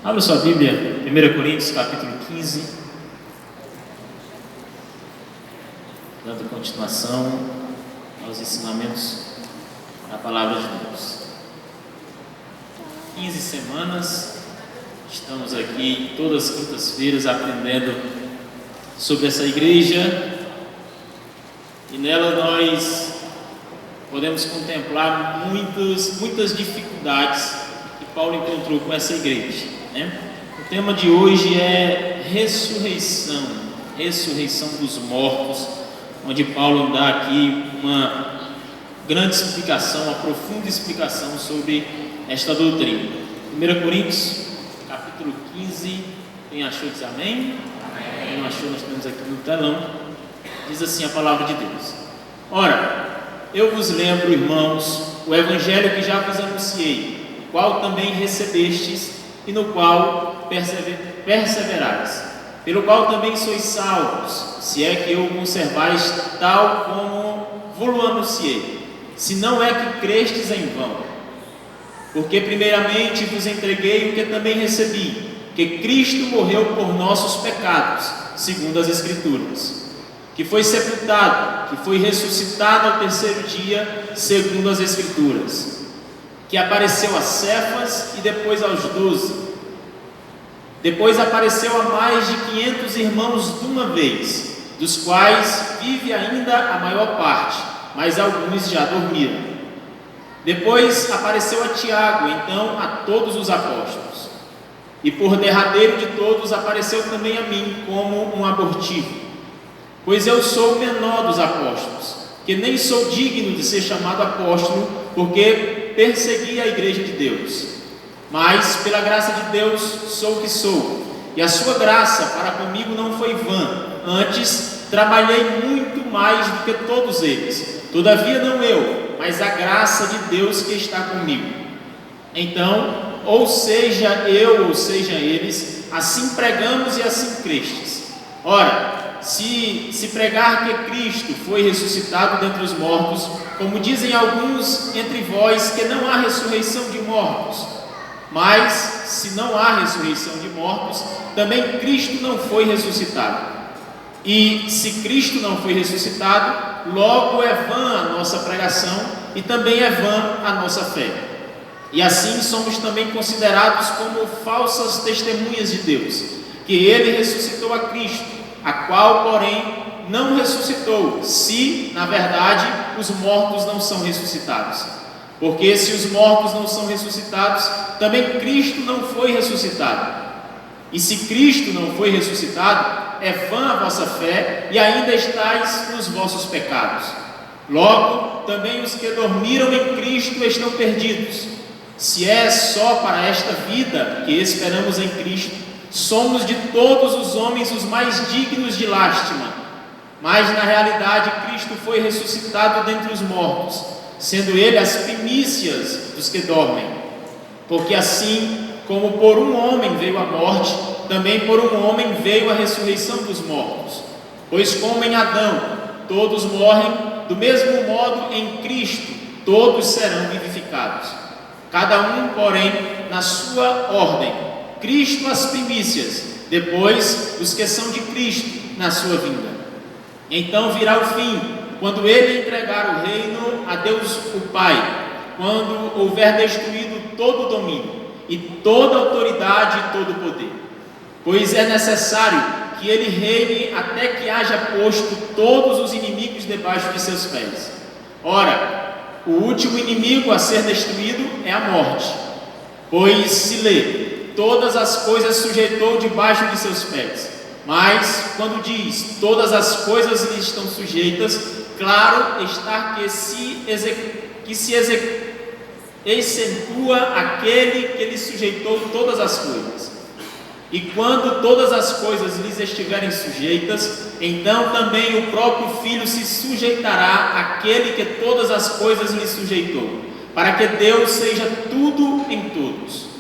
Abra sua Bíblia, 1 Coríntios capítulo 15, dando continuação aos ensinamentos da Palavra de Deus. 15 semanas, estamos aqui todas as quintas-feiras aprendendo sobre essa igreja, e nela nós podemos contemplar muitas dificuldades que Paulo encontrou com essa igreja, né? O tema de hoje é ressurreição dos mortos, onde Paulo dá aqui uma grande explicação, uma profunda explicação sobre esta doutrina. 1 Coríntios capítulo 15, quem achou diz amém? Quem não achou, nós temos aqui no telão. Diz assim a palavra de Deus: Ora, eu vos lembro, irmãos, o evangelho que já vos anunciei, o qual também recebestes e no qual perseverais, pelo qual também sois salvos, se é que o conservais tal como vos anunciei, se não é que crestes em vão. Porque primeiramente vos entreguei o que também recebi, que Cristo morreu por nossos pecados, segundo as Escrituras, que foi sepultado, que foi ressuscitado ao terceiro dia, segundo as Escrituras, que apareceu a Cefas e depois aos 12. Depois apareceu a mais de 500 irmãos de uma vez, dos quais vive ainda a maior parte, mas alguns já dormiram. Depois apareceu a Tiago, então a todos os apóstolos. E por derradeiro de todos apareceu também a mim, como um abortivo. Pois eu sou o menor dos apóstolos, que nem sou digno de ser chamado apóstolo, porque persegui a igreja de Deus. Mas, pela graça de Deus, sou o que sou, e a sua graça para comigo não foi vã. Antes, trabalhei muito mais do que todos eles. Todavia não eu, mas a graça de Deus que está comigo. Então, ou seja eu, ou seja eles, assim pregamos e assim crestes. Ora, se pregar que Cristo foi ressuscitado dentre os mortos, como dizem alguns entre vós que não há ressurreição de mortos, mas se não há ressurreição de mortos, também Cristo não foi ressuscitado. E se Cristo não foi ressuscitado, logo é vã a nossa pregação e também é vã a nossa fé. E assim somos também considerados como falsas testemunhas de Deus, que Ele ressuscitou a Cristo, a qual, porém, não ressuscitou, se, na verdade, os mortos não são ressuscitados. Porque se os mortos não são ressuscitados, também Cristo não foi ressuscitado. E se Cristo não foi ressuscitado, é vã a vossa fé e ainda estáis nos vossos pecados. Logo, também os que dormiram em Cristo estão perdidos. Se é só para esta vida que esperamos em Cristo, somos de todos os homens os mais dignos de lástima. Mas na realidade Cristo foi ressuscitado dentre os mortos, sendo Ele as primícias dos que dormem. Porque assim como por um homem veio a morte, também por um homem veio a ressurreição dos mortos. Pois como em Adão todos morrem, do mesmo modo em Cristo todos serão vivificados. Cada um, porém, na sua ordem. Cristo as primícias, depois os que são de Cristo na sua vinda. Então virá o fim, quando Ele entregar o reino a Deus o Pai, quando houver destruído todo o domínio, e toda autoridade e todo o poder. Pois é necessário que Ele reine até que haja posto todos os inimigos debaixo de seus pés. Ora, o último inimigo a ser destruído é a morte. Pois se lê: todas as coisas sujeitou debaixo de seus pés. Mas, quando diz todas as coisas lhe estão sujeitas, claro está que se excentua aquele que lhe sujeitou todas as coisas. E quando todas as coisas lhes estiverem sujeitas, então também o próprio Filho se sujeitará àquele que todas as coisas lhe sujeitou, para que Deus seja tudo em todos.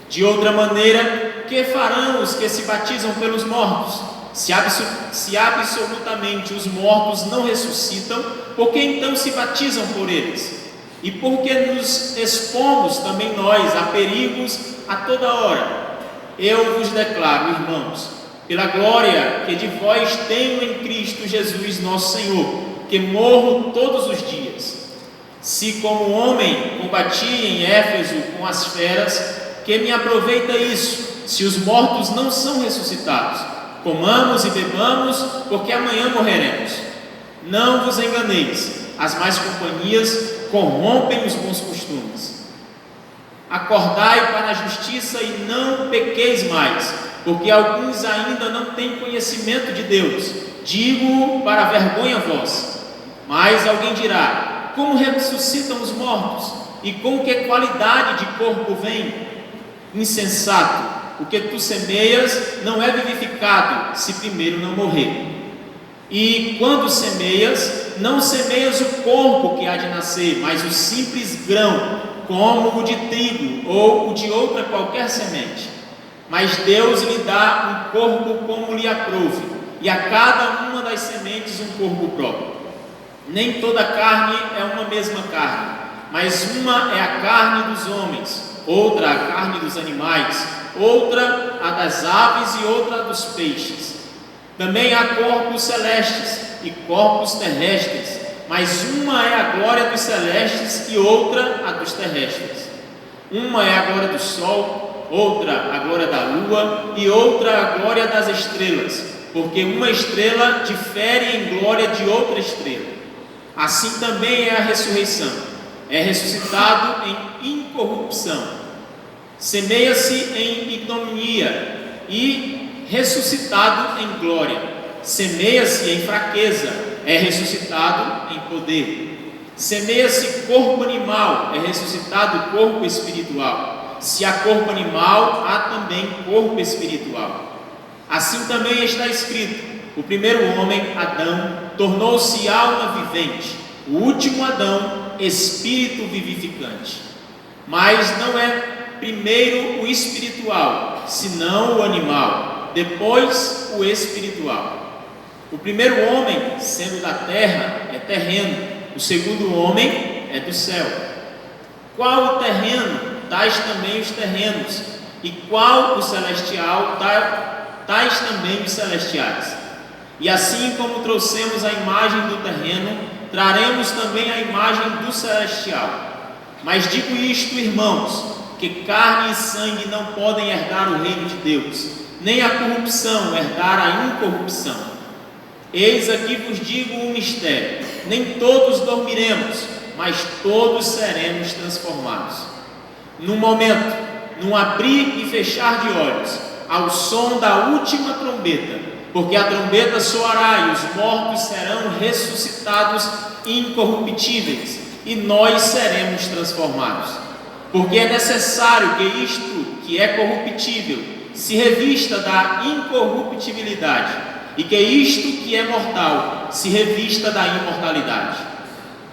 De outra maneira, que farão os que se batizam pelos mortos? Se absolutamente os mortos não ressuscitam, por que então se batizam por eles? E porque nos expomos também nós a perigos a toda hora? Eu vos declaro, irmãos, pela glória que de vós tenho em Cristo Jesus nosso Senhor, que morro todos os dias. Se como homem combati em Éfeso com as feras, que me aproveita isso, se os mortos não são ressuscitados? Comamos e bebamos, porque amanhã morreremos. Não vos enganeis, as más companhias corrompem os bons costumes. Acordai para a justiça e não pequeis mais, porque alguns ainda não têm conhecimento de Deus. Digo para a vergonha vossa. Mas alguém dirá: como ressuscitam os mortos? E com que qualidade de corpo vem? Insensato, o que tu semeias não é vivificado, se primeiro não morrer. E quando semeias, não semeias o corpo que há de nascer, mas o simples grão, como o de trigo ou o de outra qualquer semente. Mas Deus lhe dá um corpo como lhe aprouve, e a cada uma das sementes um corpo próprio. Nem toda carne é uma mesma carne, mas uma é a carne dos homens, outra a carne dos animais, outra a das aves e outra a dos peixes. Também há corpos celestes e corpos terrestres, mas uma é a glória dos celestes e outra a dos terrestres. Uma é a glória do sol, outra a glória da lua e outra a glória das estrelas, porque uma estrela difere em glória de outra estrela. Assim também é a ressurreição. É ressuscitado em incorrupção. Semeia-se em ignominia e ressuscitado em glória. Semeia-se em fraqueza, é ressuscitado em poder. Semeia-se corpo animal, é ressuscitado corpo espiritual. Se há corpo animal, há também corpo espiritual. Assim também está escrito: o primeiro homem, Adão, tornou-se alma vivente. O último Adão, espírito vivificante. Mas não é primeiro o espiritual, senão o animal, depois o espiritual. O primeiro homem, sendo da terra, é terreno, o segundo homem é do céu. Qual o terreno, tais também os terrenos, e qual o celestial, tais também os celestiais. E assim como trouxemos a imagem do terreno, traremos também a imagem do celestial. Mas digo isto, irmãos, que carne e sangue não podem herdar o reino de Deus, nem a corrupção herdar a incorrupção. Eis aqui vos digo um mistério: nem todos dormiremos, mas todos seremos transformados. Num momento, num abrir e fechar de olhos, ao som da última trombeta, porque a trombeta soará e os mortos serão ressuscitados incorruptíveis, e nós seremos transformados. Porque é necessário que isto que é corruptível se revista da incorruptibilidade, e que isto que é mortal se revista da imortalidade.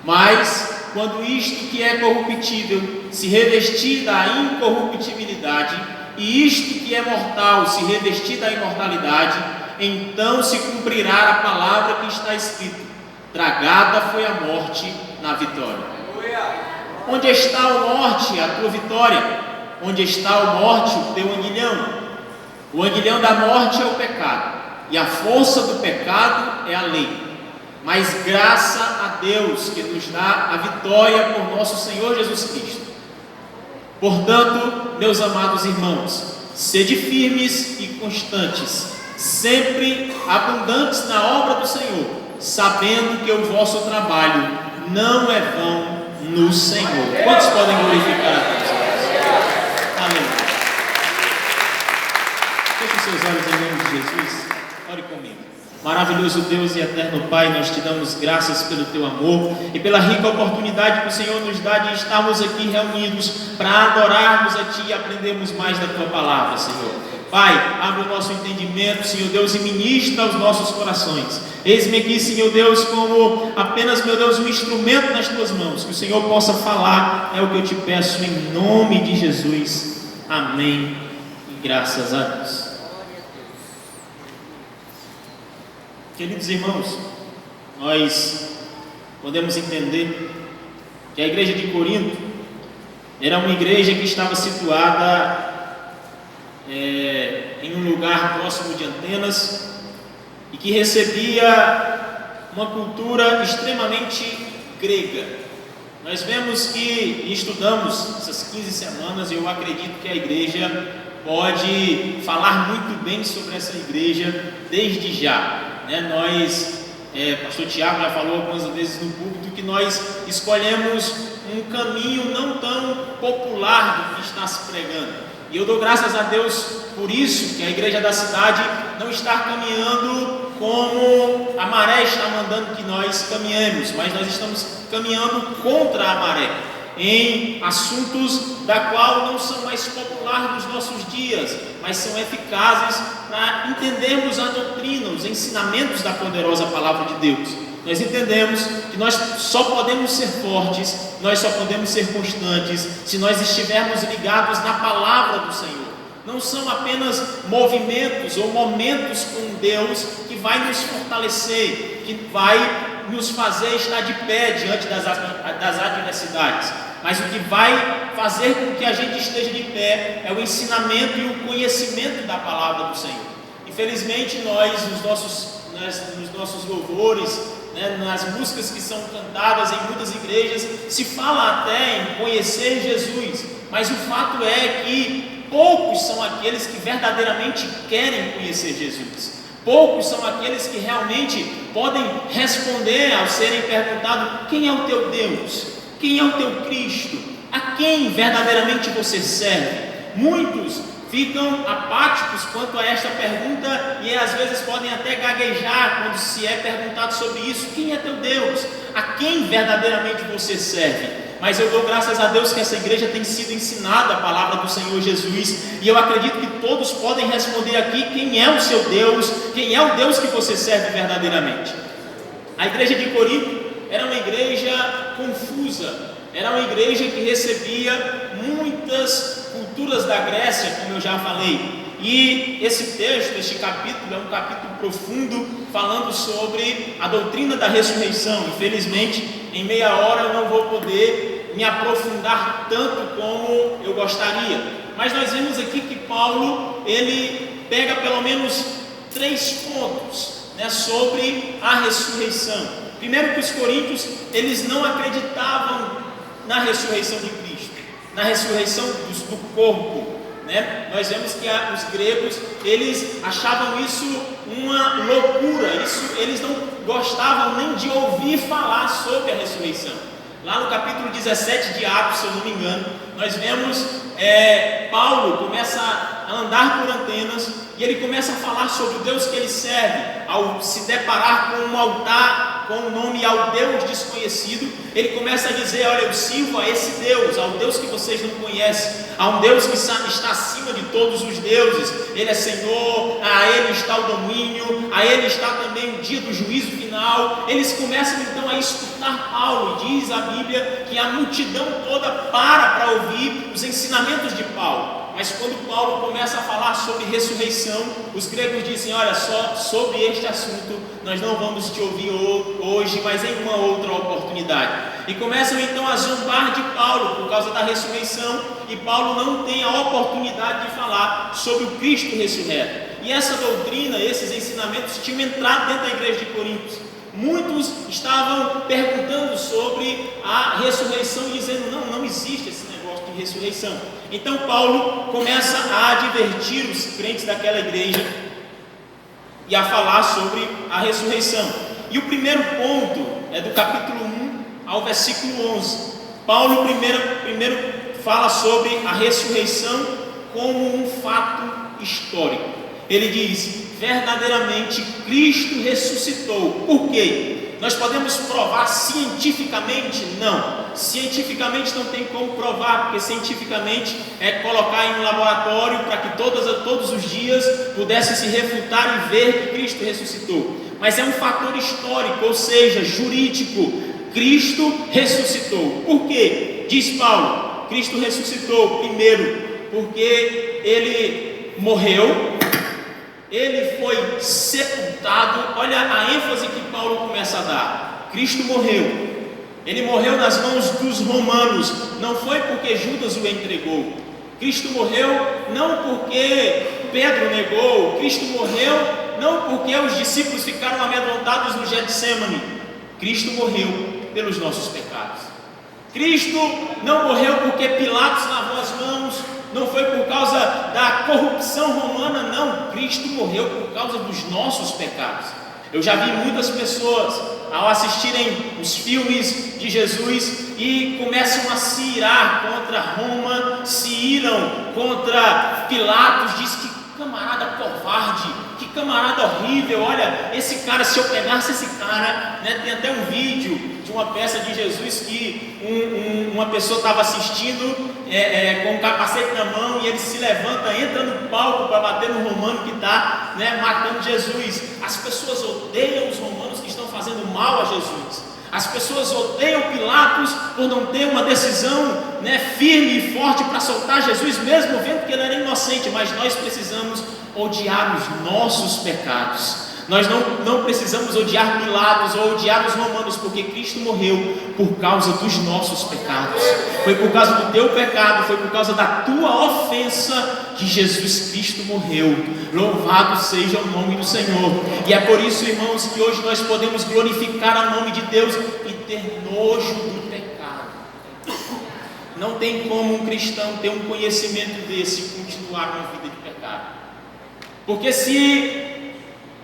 Mas, quando isto que é corruptível se revestir da incorruptibilidade, e isto que é mortal se revestir da imortalidade, então se cumprirá a palavra que está escrito: tragada foi a morte na vitória. Onde está a morte, a tua vitória? Onde está a morte, o teu aguilhão? O aguilhão da morte é o pecado, e a força do pecado é a lei. Mas graça a Deus que nos dá a vitória por nosso Senhor Jesus Cristo. Portanto, meus amados irmãos, sede firmes e constantes, sempre abundantes na obra do Senhor, sabendo que o vosso trabalho não é vão no Senhor. Quantos podem glorificar a Deus? Aleluia. Feche seus olhos em nome de Jesus. Ore comigo. Maravilhoso Deus e eterno Pai, nós te damos graças pelo teu amor e pela rica oportunidade que o Senhor nos dá de estarmos aqui reunidos para adorarmos a Ti e aprendermos mais da Tua palavra, Senhor. Pai, abre o nosso entendimento, Senhor Deus, e ministra aos nossos corações. Eis-me aqui, Senhor Deus, como apenas, meu Deus, um instrumento nas Tuas mãos, que o Senhor possa falar, é o que eu te peço em nome de Jesus. Amém e graças a Deus. Queridos irmãos, nós podemos entender que a igreja de Corinto era uma igreja que estava situada em um lugar próximo de Atenas e que recebia uma cultura extremamente grega. Nós vemos que, e estudamos essas 15 semanas, e eu acredito que a igreja pode falar muito bem sobre essa igreja desde já, pastor Tiago já falou algumas vezes no púlpito que nós escolhemos um caminho não tão popular do que está se pregando. E eu dou graças a Deus por isso, que a igreja da cidade não está caminhando como a maré está mandando que nós caminhemos, mas nós estamos caminhando contra a maré, em assuntos da qual não são mais populares nos nossos dias, mas são eficazes para entendermos a doutrina, os ensinamentos da poderosa palavra de Deus. Nós entendemos que nós só podemos ser fortes, nós só podemos ser constantes se nós estivermos ligados na palavra do Senhor. Não são apenas movimentos ou momentos com Deus que vai nos fortalecer, que vai nos fazer estar de pé diante das adversidades, mas o que vai fazer com que a gente esteja de pé é o ensinamento e o conhecimento da palavra do Senhor. Infelizmente nós, nos nossos louvores, nas músicas que são cantadas em muitas igrejas, se fala até em conhecer Jesus, mas o fato é que poucos são aqueles que verdadeiramente querem conhecer Jesus. Poucos são aqueles que realmente podem responder ao serem perguntados: quem é o teu Deus? Quem é o teu Cristo? A quem verdadeiramente você serve? Muitos ficam apáticos quanto a esta pergunta e às vezes podem até gaguejar quando se é perguntado sobre isso. Quem é teu Deus? A quem verdadeiramente você serve? Mas eu dou graças a Deus que essa igreja tem sido ensinada a palavra do Senhor Jesus, e eu acredito que todos podem responder aqui quem é o seu Deus, quem é o Deus que você serve verdadeiramente. A igreja de Corinto era uma igreja confusa, era uma igreja que recebia muitas culturas da Grécia, como eu já falei. E esse texto, este capítulo, é um capítulo profundo, falando sobre a doutrina da ressurreição. Infelizmente, em meia hora eu não vou poder me aprofundar tanto como eu gostaria. Mas nós vemos aqui que Paulo, ele pega pelo menos 3 pontos, sobre a ressurreição. Primeiro, que os coríntios, eles não acreditavam na ressurreição de Cristo, na ressurreição do corpo. Nós vemos que os gregos, eles achavam isso uma loucura, eles não gostavam nem de ouvir falar sobre a ressurreição. Lá no capítulo 17 de Atos, se eu não me engano, nós vemos Paulo começa a andar por Atenas e ele começa a falar sobre o Deus que ele serve. Ao se deparar com um altar com o nome ao Deus desconhecido, ele começa a dizer: olha, eu sirvo a esse Deus, ao Deus que vocês não conhecem, a um Deus que está acima de todos os deuses. Ele é Senhor, a Ele está o domínio, a Ele está também o dia do juízo final. Eles começam então a escutar Paulo, e diz a Bíblia que a multidão toda para ouvir os ensinamentos de Paulo. Mas quando Paulo começa a falar sobre ressurreição, os gregos dizem: olha só, sobre este assunto nós não vamos te ouvir hoje, mas em uma outra oportunidade. E começam então a zombar de Paulo por causa da ressurreição, e Paulo não tem a oportunidade de falar sobre o Cristo ressurreto. E essa doutrina, esses ensinamentos tinham entrado dentro da igreja de Corinto. Muitos estavam perguntando sobre a ressurreição e dizendo: não existe esse negócio de ressurreição. Então Paulo começa a advertir os crentes daquela igreja e a falar sobre a ressurreição. E o primeiro ponto é do capítulo 1 ao versículo 11. Paulo primeiro fala sobre a ressurreição como um fato histórico. Ele diz: verdadeiramente Cristo ressuscitou. Por quê? Nós podemos provar cientificamente? Não. Cientificamente não tem como provar, porque cientificamente é colocar em um laboratório para que todos os dias pudesse se refutar e ver que Cristo ressuscitou. Mas é um fator histórico, ou seja, jurídico. Cristo ressuscitou. Por quê? Diz Paulo: Cristo ressuscitou primeiro porque Ele morreu, Ele foi sepultado. Olha a ênfase que Paulo começa a dar. Cristo morreu. Ele morreu nas mãos dos romanos. Não foi porque Judas o entregou. Cristo morreu não porque Pedro negou, Cristo morreu não porque os discípulos ficaram amedrontados no Getsemane. Cristo morreu pelos nossos pecados. Cristo não morreu porque Pilatos lavou as mãos, não foi por causa da corrupção romana, não. Cristo morreu por causa dos nossos pecados. Eu já vi muitas pessoas, ao assistirem os filmes de Jesus, e começam a se irar contra Roma, se iram contra Pilatos, diz que camarada covarde, que camarada horrível, olha, esse cara, se eu pegasse esse cara, né, tem até um vídeo de uma peça de Jesus que uma pessoa estava assistindo com um capacete na mão, e ele se levanta, entra no palco para bater no romano que está, né, matando Jesus. As pessoas odeiam os romanos que estão fazendo mal a Jesus. As pessoas odeiam Pilatos por não ter uma decisão, né, firme e forte para soltar Jesus, mesmo vendo que ele era inocente. Mas nós precisamos odiar os nossos pecados. Nós não precisamos odiar Pilatos ou odiar os romanos, porque Cristo morreu por causa dos nossos pecados. Foi por causa do teu pecado, foi por causa da tua ofensa que Jesus Cristo morreu. Louvado seja o nome do Senhor. E é por isso, irmãos, que hoje nós podemos glorificar o nome de Deus e ter nojo do pecado. Não tem como um cristão ter um conhecimento desse e continuar uma vida de pecado. Porque se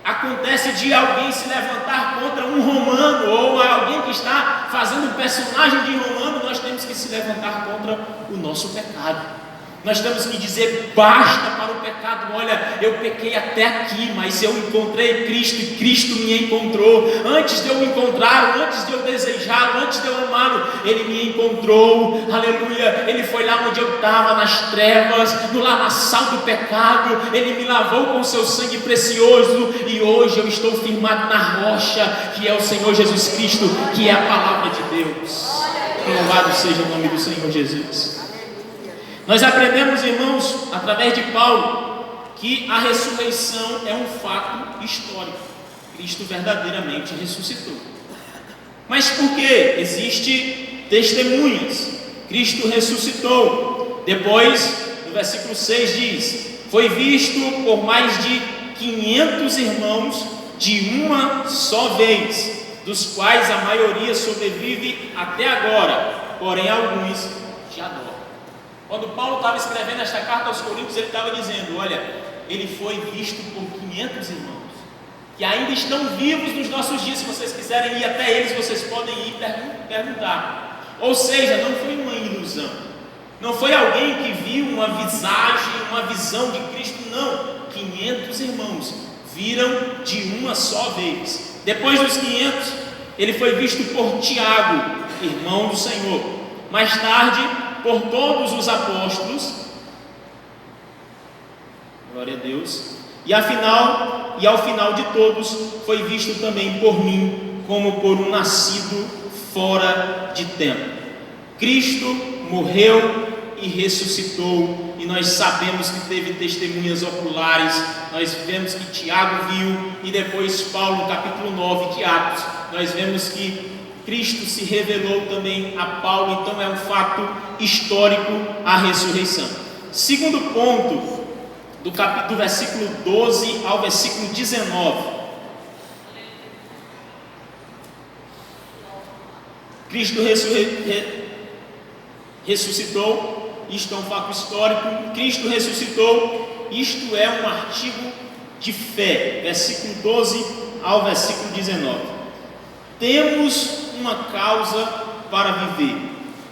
acontece de alguém se levantar contra um romano, ou alguém que está fazendo um personagem de romano, nós temos que se levantar contra o nosso pecado. Nós temos que dizer basta para o pecado. Olha, eu pequei até aqui, mas eu encontrei Cristo e Cristo me encontrou. Antes de eu encontrá-lo, antes de eu desejá-lo, antes de eu amá-lo, Ele me encontrou. Aleluia. Ele foi lá onde eu estava, nas trevas, no lamaçal do pecado. Ele me lavou com o seu sangue precioso, e hoje eu estou firmado na rocha, que é o Senhor Jesus Cristo, que é a palavra de Deus. Louvado seja o nome do Senhor Jesus. Nós aprendemos, irmãos, através de Paulo, que a ressurreição é um fato histórico. Cristo verdadeiramente ressuscitou. Mas por que? Existem testemunhas. Cristo ressuscitou. Depois, no versículo 6 diz: foi visto por mais de 500 irmãos de uma só vez, dos quais a maioria sobrevive até agora, porém alguns já dormem. Quando Paulo estava escrevendo esta carta aos Coríntios, ele estava dizendo: olha, ele foi visto por 500 irmãos, que ainda estão vivos nos nossos dias. Se vocês quiserem ir até eles, vocês podem ir perguntar. Ou seja, não foi uma ilusão, não foi alguém que viu uma visagem, uma visão de Cristo, não. 500 irmãos viram de uma só vez. Depois dos 500, ele foi visto por Tiago, irmão do Senhor. Mais tarde, por todos os apóstolos, glória a Deus, e ao final de todos, foi visto também por mim, como por um nascido fora de tempo. Cristo morreu e ressuscitou, e nós sabemos que teve testemunhas oculares. Nós vemos que Tiago viu, e depois Paulo, no capítulo 9 de Atos, nós vemos que Cristo se revelou também a Paulo. Então é um fato histórico a ressurreição. Segundo ponto, do versículo 12 ao versículo 19. Cristo ressuscitou, isto é um fato histórico. Cristo ressuscitou, isto é um artigo de fé. Versículo 12 ao versículo 19. Temos uma causa para viver.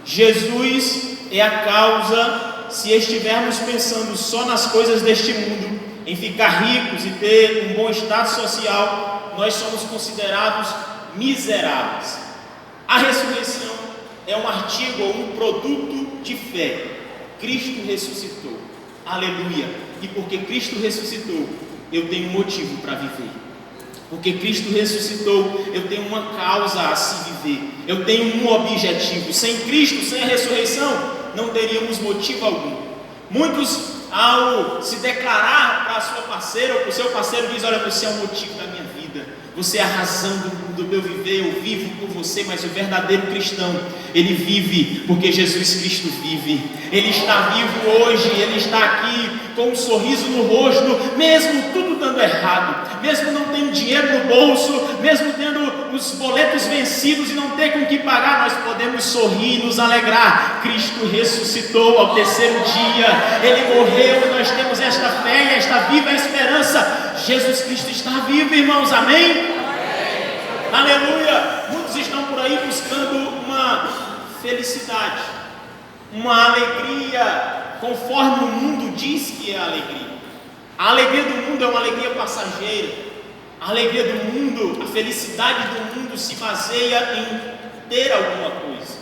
Jesus é a causa. Se estivermos pensando só nas coisas deste mundo, em ficar ricos e ter um bom status social, nós somos considerados miseráveis. A ressurreição é um artigo ou um produto de fé. Cristo ressuscitou. Aleluia. E porque Cristo ressuscitou, eu tenho motivo para viver. Porque Cristo ressuscitou, eu tenho uma causa a se viver. Eu tenho um objetivo. Sem Cristo, sem a ressurreição, não teríamos motivo algum. Muitos, ao se declarar para a sua parceira ou para o seu parceiro, dizem: olha, você é o motivo da minha vida. Você é a razão do meu viver, eu vivo por você, mas o verdadeiro cristão, ele vive porque Jesus Cristo vive. Ele está vivo hoje, ele está aqui com um sorriso no rosto, mesmo tudo dando errado, mesmo não tendo dinheiro no bolso, mesmo tendo os boletos vencidos e não ter com que pagar, nós podemos sorrir e nos alegrar. Cristo ressuscitou ao terceiro dia, ele morreu e nós temos esta fé e esta viva esperança. Jesus Cristo está vivo, irmãos, amém? Amém. Aleluia! Muitos estão por aí buscando uma felicidade, uma alegria, conforme o mundo diz que é alegria. A alegria do mundo é uma alegria passageira. A alegria do mundo, a felicidade do mundo se baseia em ter alguma coisa,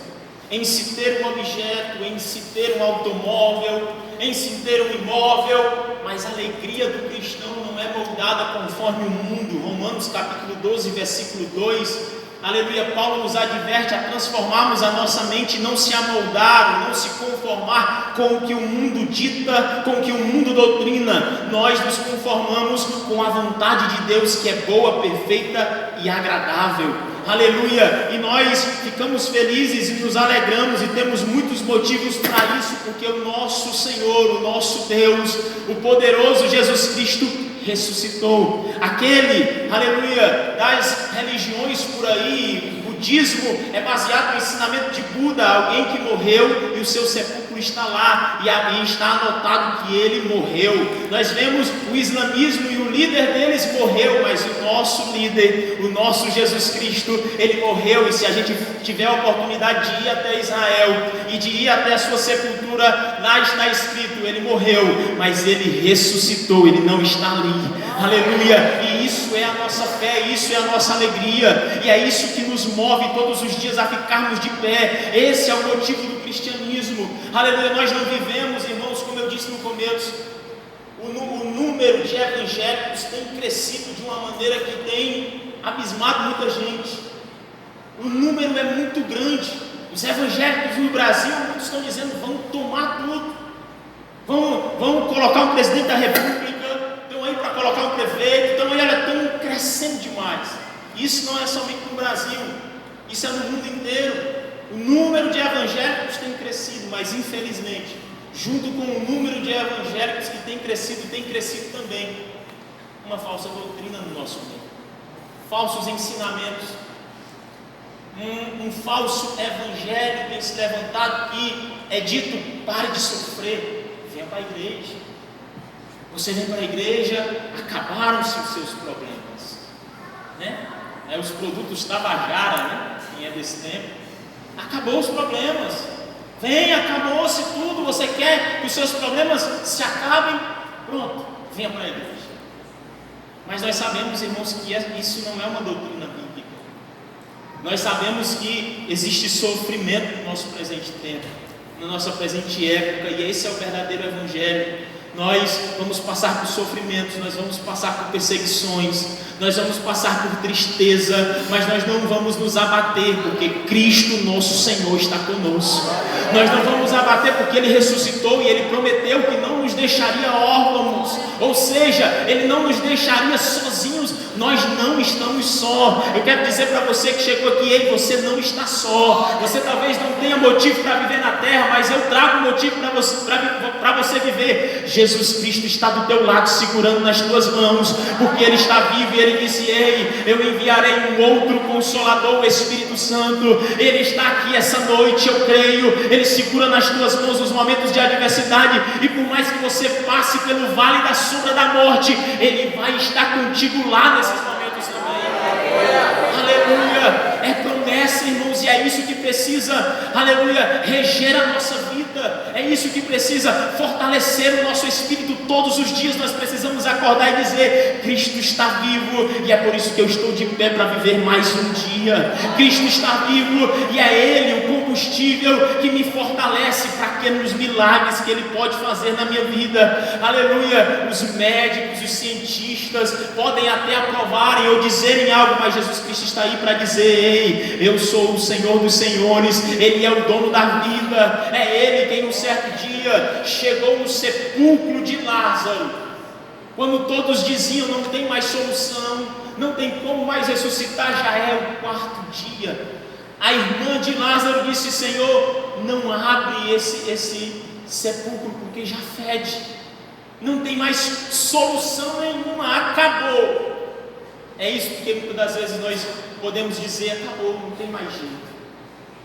em se ter um objeto, em se ter um automóvel, em se ter um imóvel, mas a alegria do cristão não é moldada conforme o mundo. Romanos capítulo 12, versículo 2, aleluia, Paulo nos adverte a transformarmos a nossa mente, não se amoldar, não se conformar com o que o mundo dita, com o que o mundo doutrina. Nós nos conformamos com a vontade de Deus, que é boa, perfeita e agradável. Aleluia, e nós ficamos felizes e nos alegramos e temos muitos motivos para isso, porque o nosso Senhor, o nosso Deus, o poderoso Jesus Cristo ressuscitou. Aquele, aleluia, das religiões por aí, o budismo é baseado no ensinamento de Buda, alguém que morreu e o seu sepulcro está lá, e está anotado que ele morreu. Nós vemos o islamismo e o líder deles morreu, mas o nosso líder, o nosso Jesus Cristo, ele morreu. E se a gente tiver a oportunidade de ir até Israel e de ir até a sua sepultura, lá está escrito, ele morreu, mas ele ressuscitou, ele não está ali. Aleluia, e isso é a nossa fé, isso é a nossa alegria, e é isso que nos move todos os dias a ficarmos de pé. Esse é o motivo do cristianismo. Aleluia, nós não vivemos, irmãos, como eu disse no começo, o número de evangélicos tem crescido de uma maneira que tem abismado muita gente. O número é muito grande. Os evangélicos no Brasil, muitos estão dizendo, vamos tomar tudo, vamos colocar um presidente da república, para colocar um prefeito. Então olha, estão crescendo demais. Isso não é somente no Brasil, isso é no mundo inteiro. O número de evangélicos tem crescido, mas infelizmente, junto com o número de evangélicos que tem crescido também uma falsa doutrina no nosso meio, falsos ensinamentos, um falso evangelho tem se levantado, que é dito: pare de sofrer, venha para a igreja. Você vem para a igreja, acabaram-se os seus problemas, né? Os produtos Tabajara, né? Quem é desse tempo, acabou os problemas. Vem, acabou-se tudo. Você quer que os seus problemas se acabem? Pronto, venha para a igreja. Mas nós sabemos, irmãos, que isso não é uma doutrina bíblica. Nós sabemos que existe sofrimento no nosso presente tempo, na nossa presente época, e esse é o verdadeiro evangelho. Nós vamos passar por sofrimentos, nós vamos passar por perseguições, nós vamos passar por tristeza, mas nós não vamos nos abater, porque Cristo nosso Senhor está conosco. Nós não vamos abater porque Ele ressuscitou e Ele prometeu que não nos deixaria órfãos, ou seja, Ele não nos deixaria sozinhos. Nós não estamos só. Eu quero dizer para você que chegou aqui: ei, você não está só. Você talvez não tenha motivo para viver na terra, mas eu trago motivo para você viver. Jesus Cristo está do teu lado, segurando nas tuas mãos, porque Ele está vivo. E Ele disse: ei, eu enviarei um outro Consolador, o Espírito Santo. Ele está aqui essa noite, eu creio. Ele segura nas tuas mãos nos momentos de adversidade, e por mais que você passe pelo vale da sombra da morte, Ele vai estar contigo lá nesses momentos também. Aleluia, é promessa, irmãos, e é isso que precisa, aleluia, reger a nossa vida. É isso que precisa fortalecer o nosso espírito. Todos os dias nós precisamos acordar e dizer: Cristo está vivo, e é por isso que eu estou de pé para viver mais um dia. Cristo está vivo, e é Ele o combustível que me fortalece para aqueles milagres que Ele pode fazer na minha vida. Aleluia. Os médicos, os cientistas podem até aprovarem ou dizerem algo, mas Jesus Cristo está aí para dizer: ei, eu sou o Senhor dos senhores. Ele é o dono da vida. É Ele quem um certo dia chegou no sepulcro de Lázaro Quando todos diziam não tem mais solução, não tem como mais ressuscitar, já é o quarto dia. A irmã de Lázaro disse: Senhor, não abre esse sepulcro, porque já fede, não tem mais solução nenhuma, acabou. É isso porque muitas das vezes nós podemos dizer: acabou, não tem mais jeito.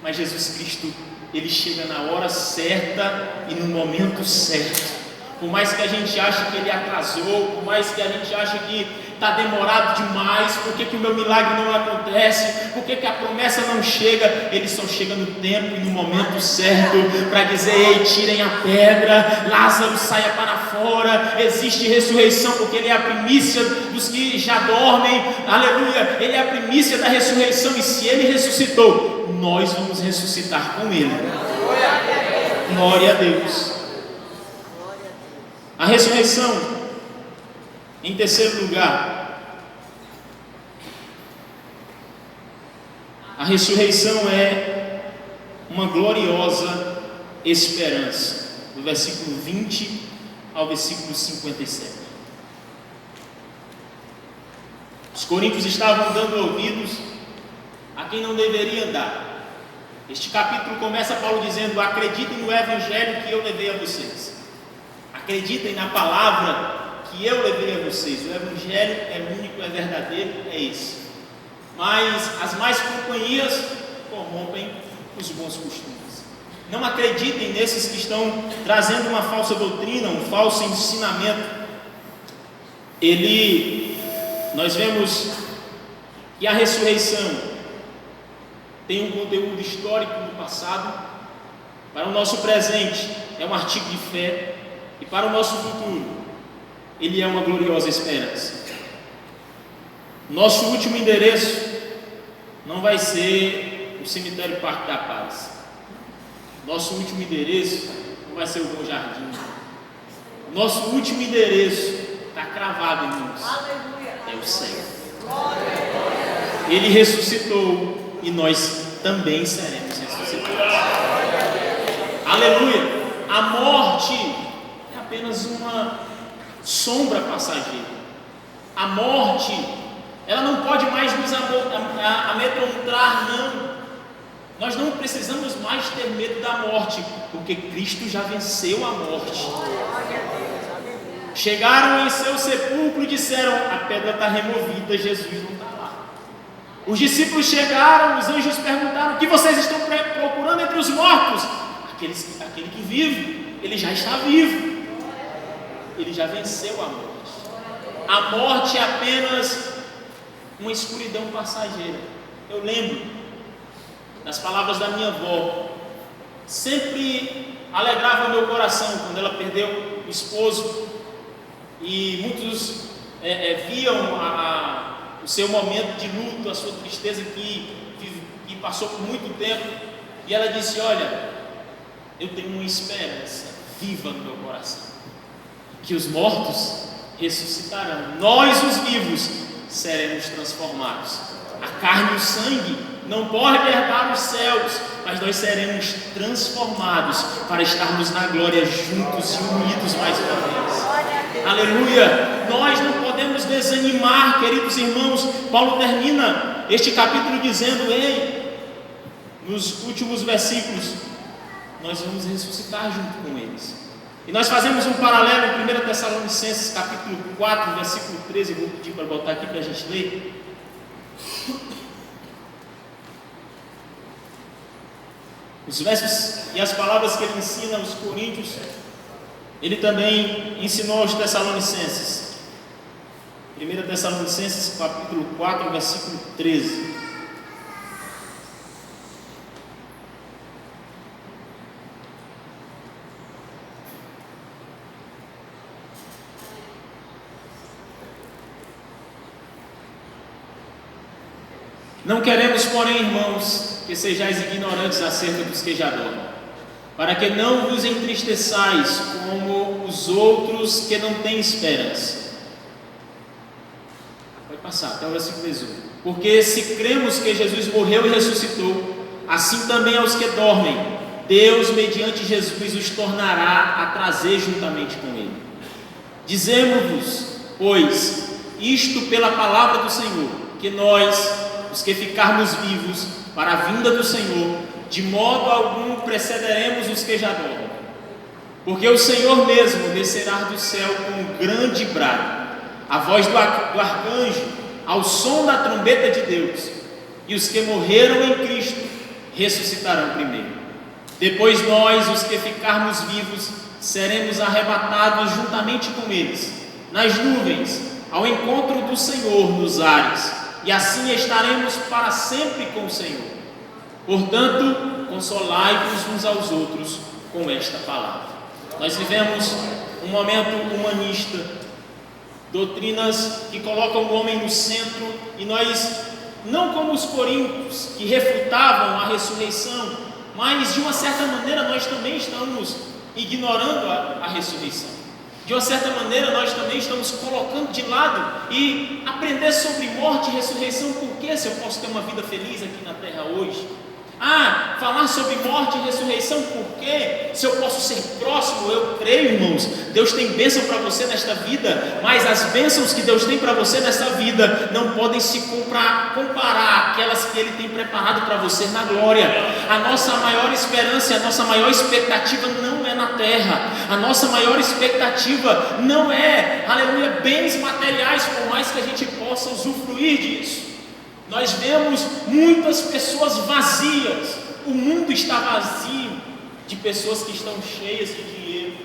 Mas Jesus Cristo, Ele chega na hora certa e no momento certo. Por mais que a gente ache que Ele atrasou, por mais que a gente ache que está demorado demais, por que o meu milagre não acontece, por que a promessa não chega, Ele só chega no tempo e no momento certo, para dizer: ei, tirem a pedra, Lázaro saia para fora, existe ressurreição, porque Ele é a primícia dos que já dormem, aleluia, Ele é a primícia da ressurreição, e se Ele ressuscitou, nós vamos ressuscitar com Ele. Glória a Deus. A ressurreição, em terceiro lugar, a ressurreição é uma gloriosa esperança, do versículo 20 ao versículo 57. Os coríntios estavam dando ouvidos a quem não deveria dar. Este capítulo começa Paulo dizendo: acreditem no evangelho que eu levei a vocês. Acreditem na palavra que eu levei a vocês. O evangelho é único, é verdadeiro, é esse. Mas as más companhias corrompem os bons costumes. Não acreditem nesses que estão trazendo uma falsa doutrina, um falso ensinamento. Nós vemos que a ressurreição tem um conteúdo histórico no passado, para o nosso presente é um artigo de fé, e para o nosso futuro, ele é uma gloriosa esperança. Nosso último endereço não vai ser o cemitério Parque da Paz. Nosso último endereço não vai ser o Bom Jardim. Nosso último endereço está cravado, irmãos. É o céu. Ele ressuscitou e nós também seremos ressuscitados. Aleluia! A morte apenas uma sombra passageira. A morte, ela não pode mais nos amedrontar, não. Nós não precisamos mais ter medo da morte, porque Cristo já venceu a morte. Chegaram em seu sepulcro e disseram: a pedra está removida, Jesus não está lá. Os discípulos chegaram, os anjos perguntaram: o que vocês estão procurando entre os mortos? Aquele que vive, ele já está vivo. Ele já venceu a morte. A morte é apenas uma escuridão passageira. Eu lembro das palavras da minha avó. Sempre alegrava meu coração quando ela perdeu o esposo. E muitos viam o seu momento de luto, a sua tristeza que passou por muito tempo. E ela disse: olha, eu tenho uma esperança viva no meu coração, que os mortos ressuscitarão, nós os vivos seremos transformados. A carne e o sangue não podem herdar os céus, mas nós seremos transformados para estarmos na glória juntos e unidos mais uma vez. Aleluia! Nós não podemos desanimar, queridos irmãos. Paulo termina este capítulo dizendo: ei, nos últimos versículos, nós vamos ressuscitar junto com eles. E nós fazemos um paralelo em 1 Tessalonicenses capítulo 4, versículo 13, eu vou pedir para botar aqui para a gente ler. Os versos e as palavras que ele ensina aos coríntios, ele também ensinou aos Tessalonicenses. 1 Tessalonicenses capítulo 4, versículo 13. Não queremos, porém, irmãos, que sejais ignorantes acerca dos que já dormem, para que não vos entristeçais como os outros que não têm esperança. Pode passar até o versículo 18. Porque se cremos que Jesus morreu e ressuscitou, assim também aos que dormem, Deus, mediante Jesus, os tornará a trazer juntamente com Ele. Dizemos-vos pois, isto pela palavra do Senhor, que nós, os que ficarmos vivos para a vinda do Senhor, de modo algum precederemos os que já dormem. Porque o Senhor mesmo descerá do céu com um grande brado, a voz do arcanjo, ao som da trombeta de Deus, e os que morreram em Cristo ressuscitarão primeiro. Depois nós, os que ficarmos vivos, seremos arrebatados juntamente com eles, nas nuvens, ao encontro do Senhor nos ares, e assim estaremos para sempre com o Senhor. Portanto, consolai-vos uns aos outros com esta palavra. Nós vivemos um momento humanista, doutrinas que colocam o homem no centro, e nós, não como os coríntios que refutavam a ressurreição, mas de uma certa maneira nós também estamos ignorando a ressurreição. De uma certa maneira nós também estamos colocando de lado e aprender sobre morte e ressurreição. Por que, se eu posso ter uma vida feliz aqui na terra hoje? Falar sobre morte e ressurreição, porque se eu posso ser próximo, eu creio, irmãos, Deus tem bênção para você nesta vida, mas as bênçãos que Deus tem para você nesta vida não podem se comparar àquelas que Ele tem preparado para você na glória. A nossa maior esperança, a nossa maior expectativa não é na terra, a nossa maior expectativa não é, aleluia, bens materiais, por mais que a gente possa usufruir disso. Nós vemos muitas pessoas vazias, o mundo está vazio de pessoas que estão cheias de dinheiro,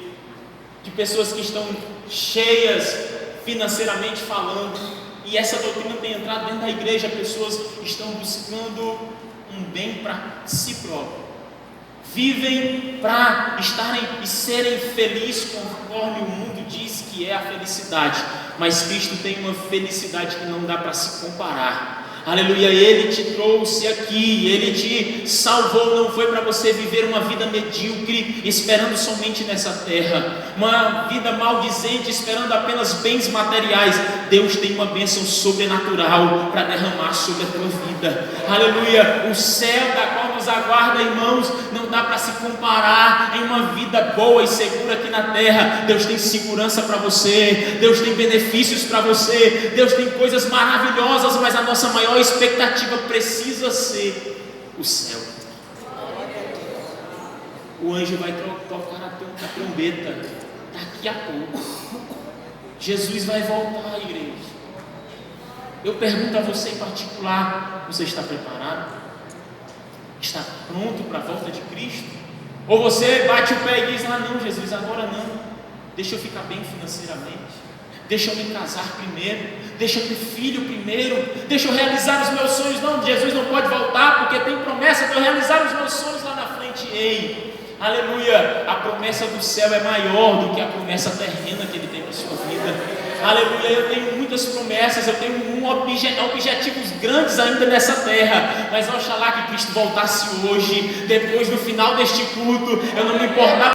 de pessoas que estão cheias financeiramente falando, e essa doutrina tem entrado dentro da igreja. Pessoas estão buscando um bem para si próprio, vivem para estarem e serem felizes conforme o mundo diz que é a felicidade, mas Cristo tem uma felicidade que não dá para se comparar. Aleluia, Ele te trouxe aqui, Ele te salvou, não foi para você viver uma vida medíocre, esperando somente nessa terra, uma vida maldizente, esperando apenas bens materiais. Deus tem uma bênção sobrenatural para derramar sobre a tua vida. Aleluia, o céu da qual nos aguarda, irmãos, não dá para se comparar em uma vida boa e segura aqui na terra. Deus tem segurança para você, Deus tem benefícios para você, Deus tem coisas maravilhosas, mas a nossa maior expectativa precisa ser o céu. O anjo vai tocar a trombeta daqui a pouco. Jesus vai voltar à igreja. Eu pergunto a você em particular: você está preparado? Está pronto para a volta de Cristo? Ou você bate o pé e diz: não, Jesus, agora não, deixa eu ficar bem financeiramente, deixa eu me casar primeiro, deixa eu ter filho primeiro, deixa eu realizar os meus sonhos. Não, Jesus não pode voltar porque tem promessa de eu realizar os meus sonhos lá na frente. Ei, aleluia, a promessa do céu é maior do que a promessa terrena que Ele tem para a sua vida. Aleluia, eu tenho muitas promessas, eu tenho objetivos grandes ainda nessa terra, mas oxalá que Cristo voltasse hoje, depois no final deste culto, eu não me importava